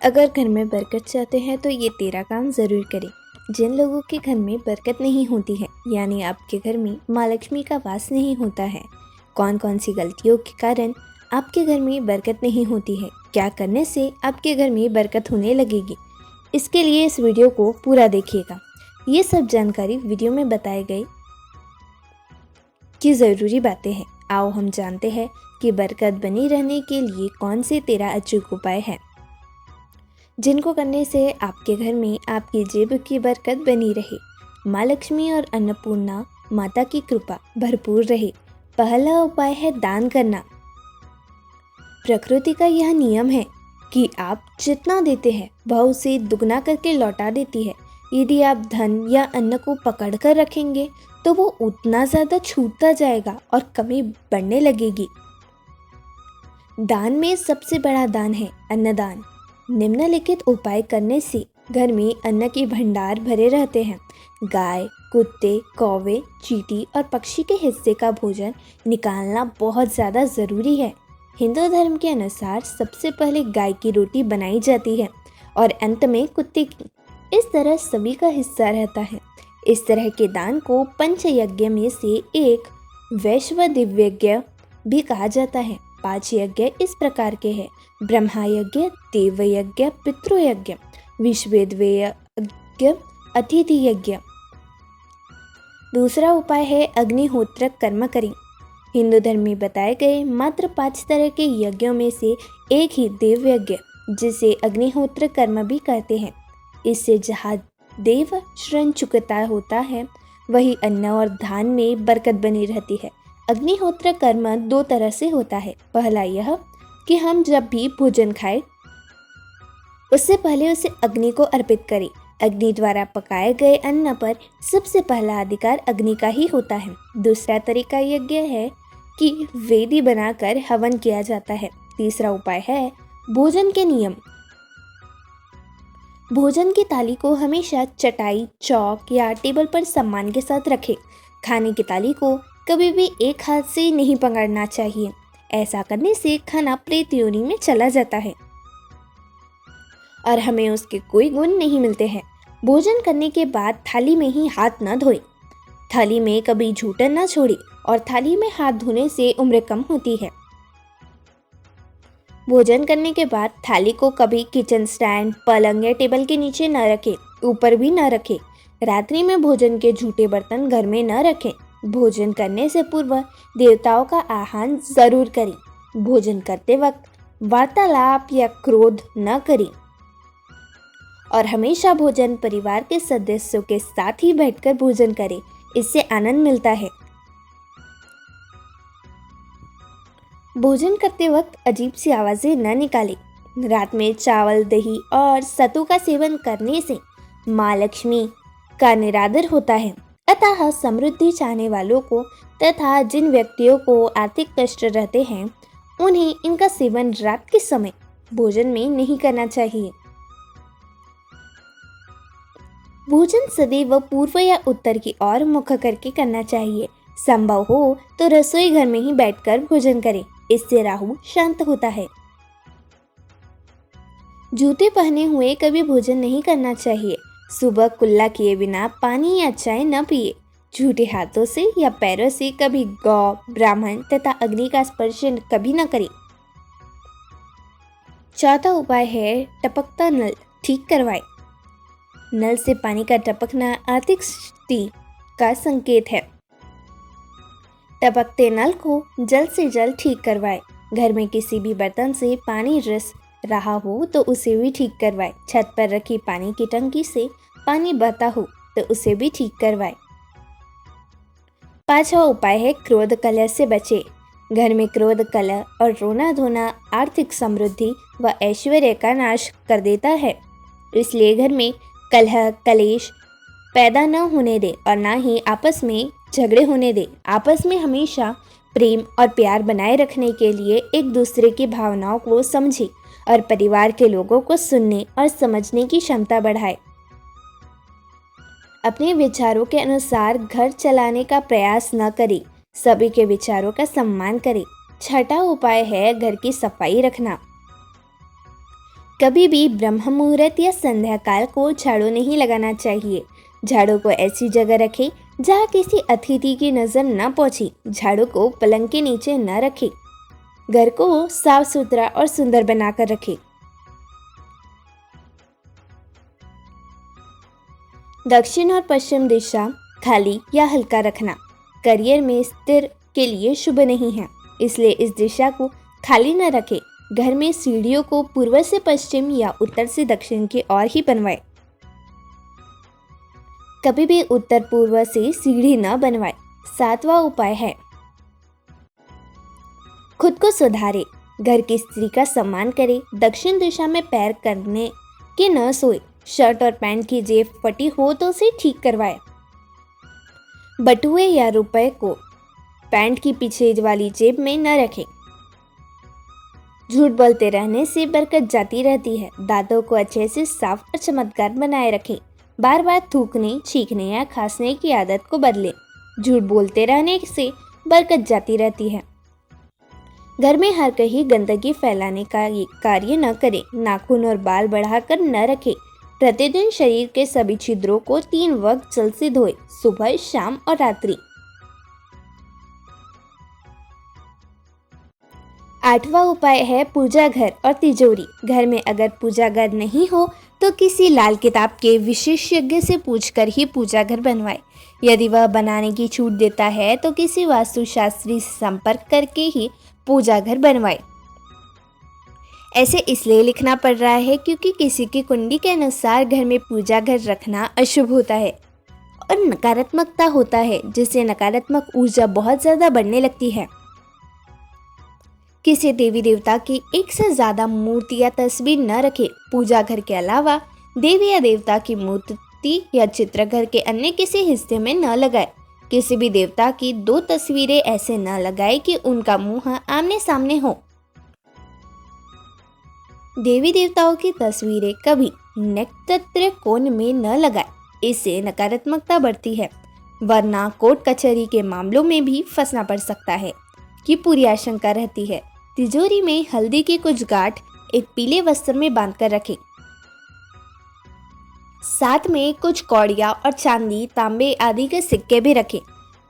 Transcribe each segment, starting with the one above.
अगर घर में बरकत चाहते हैं तो ये 13 काम ज़रूर करें। जिन लोगों के घर में बरकत नहीं होती है, यानी आपके घर में माँ लक्ष्मी का वास नहीं होता है, कौन कौन सी गलतियों के कारण आपके घर में बरकत नहीं होती है, क्या करने से आपके घर में बरकत होने लगेगी, इसके लिए इस वीडियो को पूरा देखिएगा। ये सब जानकारी वीडियो में बताए गए की ज़रूरी बातें हैं। आओ हम जानते हैं कि बरकत बनी रहने के लिए कौन से 13 अचूक उपाय हैं, जिनको करने से आपके घर में आपकी जेब की बरकत बनी रहे, माँ लक्ष्मी और अन्नपूर्णा माता की कृपा भरपूर रहे। पहला उपाय है दान करना। प्रकृति का यह नियम है कि आप जितना देते हैं वह उसे दुगना करके लौटा देती है। यदि आप धन या अन्न को पकड़ कर रखेंगे तो वो उतना ज़्यादा छूटता जाएगा और कमी बढ़ने लगेगी। दान में सबसे बड़ा दान है अन्नदान। निम्नलिखित उपाय करने से घर में अन्न के भंडार भरे रहते हैं। गाय, कुत्ते, कौवे, चींटी और पक्षी के हिस्से का भोजन निकालना बहुत ज़्यादा ज़रूरी है। हिंदू धर्म के अनुसार सबसे पहले गाय की रोटी बनाई जाती है और अंत में कुत्ते की। इस तरह सभी का हिस्सा रहता है। इस तरह के दान को पंचयज्ञ में से एक वैश्व दिव्यज्ञ भी कहा जाता है। 5 यज्ञ इस प्रकार के हैं: ब्रह्मा यज्ञ, देव यज्ञ, पितृयज्ञ, विश्वेदेव यज्ञ, अतिथि यज्ञ। दूसरा उपाय है अग्निहोत्र कर्म करें। हिंदू धर्म में बताए गए मात्र 5 तरह के यज्ञों में से एक ही देव यज्ञ, जिसे अग्निहोत्र कर्म भी कहते हैं। इससे जहाँ देव श्रण चुकता होता है, वही अन्न और धान में बरकत बनी रहती है। अग्निहोत्र कर्म 2 तरह से होता है। पहला यह कि हम जब भी भोजन खाएं उससे पहले उसे अग्नि को अर्पित करें। अग्नि द्वारा पकाए गए अन्न पर सबसे पहला अधिकार अग्नि का ही होता है। दूसरा तरीका यज्ञ है कि वेदी बनाकर हवन किया जाता है। तीसरा उपाय है भोजन के नियम। भोजन की थाली को हमेशा चटाई, चौक या टेबल पर सम्मान के साथ रखें। खाने की थाली को कभी भी एक हाथ से नहीं पकड़ना चाहिए। ऐसा करने से खाना प्रेत योनि में चला जाता है और हमें उसके कोई गुण नहीं मिलते हैं। भोजन करने के बाद थाली में ही हाथ न धोएं। थाली में कभी झूठन न छोड़ें और थाली में हाथ धोने से उम्र कम होती है। भोजन करने के बाद थाली को कभी किचन स्टैंड, पलंग या टेबल के नीचे न रखें, ऊपर भी न रखें। रात्रि में भोजन के झूठे बर्तन घर में न रखें। भोजन करने से पूर्व देवताओं का आह्वान जरूर करें। भोजन करते वक्त वार्तालाप या क्रोध न करें और हमेशा भोजन परिवार के सदस्यों के साथ ही बैठकर भोजन करें। इससे आनंद मिलता है। भोजन करते वक्त अजीब सी आवाज़ें न निकालें। रात में चावल, दही और सत्तू का सेवन करने से माँ लक्ष्मी का निरादर होता है। अतः समृद्धि चाहने वालों को तथा जिन व्यक्तियों को आर्थिक कष्ट रहते हैं, उन्हें इनका सेवन रात के समय भोजन में नहीं करना चाहिए। भोजन सदैव पूर्व या उत्तर की ओर मुख करके करना चाहिए। संभव हो तो रसोई घर में ही बैठकर भोजन करें। इससे राहु शांत होता है। जूते पहने हुए कभी भोजन नहीं करना चाहिए। सुबह कुल्ला किए बिना पानी या चाय न पिए। झूठे हाथों से या पैरों से कभी गौ, ब्राह्मण तथा अग्नि का स्पर्श कभी न करें। चौथा उपाय है टपकता नल ठीक करवाएं। नल से पानी का टपकना आर्थिक स्थिति का संकेत है। टपकते नल को जल्द से जल्द ठीक करवाएं। घर में किसी भी बर्तन से पानी रिस रहा हो तो उसे भी ठीक करवाएं। छत पर रखी पानी की टंकी से पानी बहता हो तो उसे भी ठीक करवाएं। 5वां उपाय है क्रोध कलह से बचे। घर में क्रोध, कलह और रोना धोना आर्थिक समृद्धि व ऐश्वर्य का नाश कर देता है। इसलिए घर में कलह, कलेश पैदा न होने दे और ना ही आपस में झगड़े होने दे। आपस में हमेशा प्रेम और प्यार बनाए रखने के लिए एक दूसरे की भावनाओं को समझे और परिवार के लोगों को सुनने और समझने की क्षमता बढ़ाए। अपने विचारों के अनुसार घर चलाने का प्रयास न करें। सभी के विचारों का सम्मान करें। 6वां उपाय है घर की सफाई रखना। कभी भी ब्रह्म मुहूर्त या संध्या काल को झाड़ू नहीं लगाना चाहिए। झाड़ू को ऐसी जगह रखें जहाँ किसी अतिथि की नज़र न पहुँचे। झाड़ू को पलंग के नीचे न रखें। घर को साफ सुथरा और सुंदर बनाकर रखें। दक्षिण और पश्चिम दिशा खाली या हल्का रखना करियर में स्थिर के लिए शुभ नहीं है, इसलिए इस दिशा को खाली न रखें। घर में सीढ़ियों को पूर्व से पश्चिम या उत्तर से दक्षिण की ओर ही बनवाएं। कभी भी उत्तर पूर्व से सीढ़ी न बनवाएं। 7वां उपाय है खुद को सुधारे। घर की स्त्री का सम्मान करें। दक्षिण दिशा में पैर करने के न सोए। शर्ट और पैंट की जेब फटी हो तो उसे ठीक करवाएं। बटुए या रुपए को पैंट की पीछे वाली जेब में न रखें। झूठ बोलते रहने से बरकत जाती रहती है। दांतों को अच्छे से साफ और चमकदार बनाए रखें। बार बार थूकने, छींकने या खांसने की आदत को बदलें। झूठ बोलते रहने से बरकत जाती रहती है। घर में हर कहीं गंदगी फैलाने का कार्य न करें। नाखून और बाल बढ़ाकर न रखें। प्रतिदिन शरीर के सभी छिद्रों को 3 वक्त जल से धोएं, सुबह, शाम और रात्रि। 8वां उपाय है पूजा घर और तिजोरी। घर में अगर पूजा घर नहीं हो तो किसी लाल किताब के विशेषज्ञ से पूछकर ही पूजा घर बनवाएं। यदि वह बनाने की छूट देता है तो किसी वास्तुशास्त्री से संपर्क करके ही पूजा घर बनवाएं। ऐसे इसलिए लिखना पड़ रहा है क्योंकि किसी की कुंडली के अनुसार घर में पूजा घर रखना अशुभ होता है और नकारात्मकता होता है, जिससे नकारात्मक ऊर्जा बहुत ज़्यादा बढ़ने लगती है। किसी देवी देवता की एक से ज़्यादा मूर्ति या तस्वीर न रखें। पूजा घर के अलावा देवी या देवता की मूर्ति या चित्र घर के अन्य किसी हिस्से में न लगाए। किसी भी देवता की 2 तस्वीरें ऐसे न लगाए कि उनका मुंह आमने सामने हो। देवी देवताओं की तस्वीरें कभी नक्षत्र कोण में न लगाए, इससे नकारात्मकता बढ़ती है, वरना कोर्ट कचहरी के मामलों में भी फंसना पड़ सकता है की पूरी आशंका रहती है। तिजोरी में हल्दी की कुछ गांठ एक पीले वस्त्र में बांधकर रखें। साथ में कुछ कौड़ियां और चांदी, तांबे आदि के सिक्के भी रखें।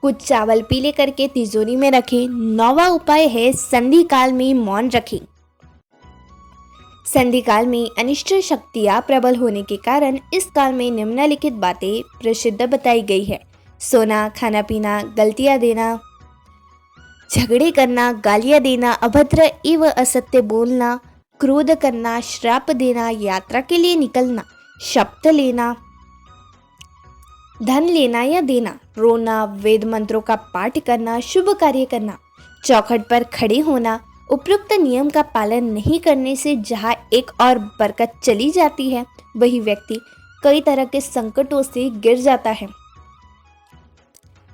कुछ चावल पीले करके तिजोरी में रखें। 9वां उपाय है संधि काल में मौन रखें। संधि काल में अनिष्ट शक्तियां प्रबल होने के कारण इस काल में निम्नलिखित बातें प्रसिद्ध बताई गई है। सोना, खाना पीना, गलतियां देना, झगड़े करना, गालियां देना, अभद्र एवं असत्य बोलना, क्रोध करना, श्राप देना, यात्रा के लिए निकलना, शपथ लेना, धन लेना या देना, रोना, वेद मंत्रों का पाठ करना, शुभ कार्य करना, चौखट पर खड़े होना। उपयुक्त नियम का पालन नहीं करने से जहाँ एक और बरकत चली जाती है, वही व्यक्ति कई तरह के संकटों से गिर जाता है।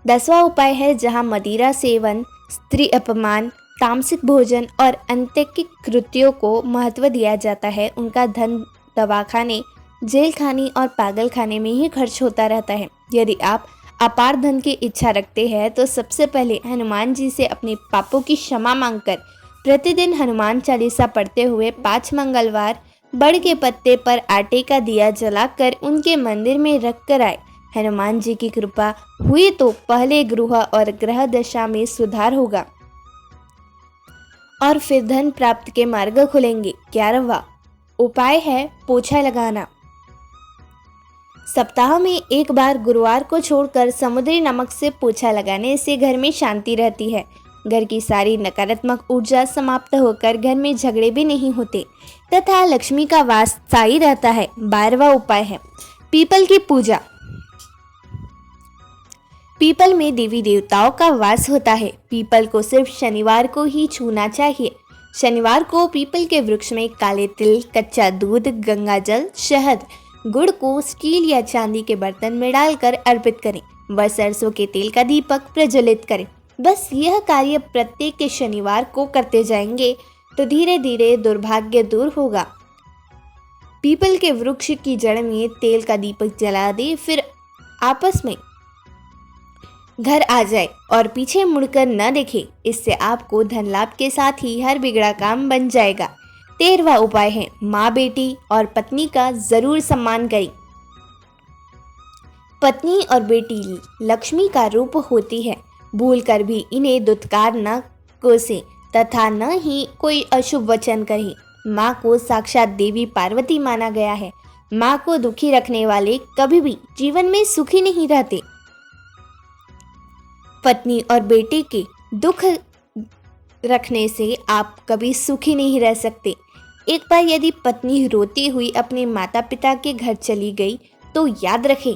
10वां उपाय है जहाँ मदिरा सेवन, स्त्री अपमान, तामसिक भोजन और अंत्यकिक कृत्यों को महत्व दिया जाता है, उनका धन दवाखाने, जेल खाने और पागल खाने में ही खर्च होता रहता है। यदि आप अपार धन की इच्छा रखते हैं तो सबसे पहले हनुमान जी से अपने पापों की क्षमा मांगकर प्रतिदिन हनुमान चालीसा पढ़ते हुए 5 मंगलवार बड़ के पत्ते पर आटे का दिया जलाकर उनके मंदिर में रख कर आए। हनुमान जी की कृपा हुई तो पहले गृह और ग्रह दशा में सुधार होगा और फिर धन प्राप्त के मार्ग खुलेंगे। 11वां उपाय है पोछा लगाना। सप्ताह में एक बार गुरुवार को छोड़कर समुद्री नमक से पोछा लगाने से घर में शांति रहती है। घर की सारी नकारात्मक ऊर्जा समाप्त होकर घर में झगड़े भी नहीं होते तथा लक्ष्मी का वास स्थायी रहता है। 12वां उपाय है पीपल की पूजा। पीपल में देवी देवताओं का वास होता है। पीपल को सिर्फ शनिवार को ही छूना चाहिए। शनिवार को पीपल के वृक्ष में काले तिल, कच्चा दूध, गंगाजल, शहद, गुड़ को स्टील या चांदी के बर्तन में डालकर अर्पित करें व सरसों के तेल का दीपक प्रज्वलित करें। बस यह कार्य प्रत्येक शनिवार को करते जाएंगे तो धीरे धीरे दुर्भाग्य दूर होगा। पीपल के वृक्ष की जड़ में तेल का दीपक जला दे, फिर आपस में घर आ जाए और पीछे मुड़कर न देखे। इससे आपको धन लाभ के साथ ही हर बिगड़ा काम बन जाएगा। 13वां उपाय है माँ बेटी और पत्नी का जरूर सम्मान करें। पत्नी और बेटी लक्ष्मी का रूप होती है, भूलकर भी इन्हें दुत्कार न कोसे तथा न ही कोई अशुभ वचन कहे। माँ को साक्षात देवी पार्वती माना गया है। माँ को दुखी रखने वाले कभी भी जीवन में सुखी नहीं रहते। पत्नी और बेटे के दुख रखने से आप कभी सुखी नहीं रह सकते। एक बार यदि पत्नी रोती हुई अपने माता पिता के घर चली गई तो याद रखें,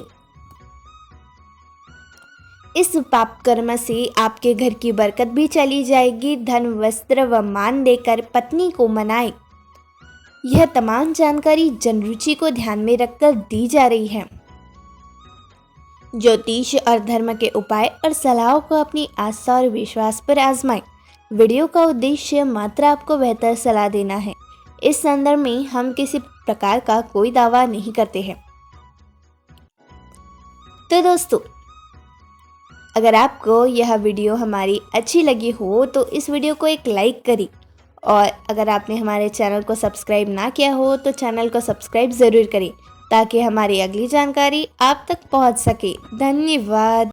इस पाप कर्म से आपके घर की बरकत भी चली जाएगी। धन, वस्त्र व मान देकर पत्नी को मनाएं। यह तमाम जानकारी जनरुचि को ध्यान में रखकर दी जा रही है। ज्योतिष और धर्म के उपाय और सलाहों को अपनी आस्था और विश्वास पर आजमाएं। वीडियो का उद्देश्य मात्र आपको बेहतर सलाह देना है। इस संदर्भ में हम किसी प्रकार का कोई दावा नहीं करते हैं। तो दोस्तों, अगर आपको यह वीडियो हमारी अच्छी लगी हो तो इस वीडियो को एक लाइक करें, और अगर आपने हमारे चैनल को सब्सक्राइब ना किया हो तो चैनल को सब्सक्राइब ज़रूर करें ताकि हमारी अगली जानकारी आप तक पहुंच सके। धन्यवाद।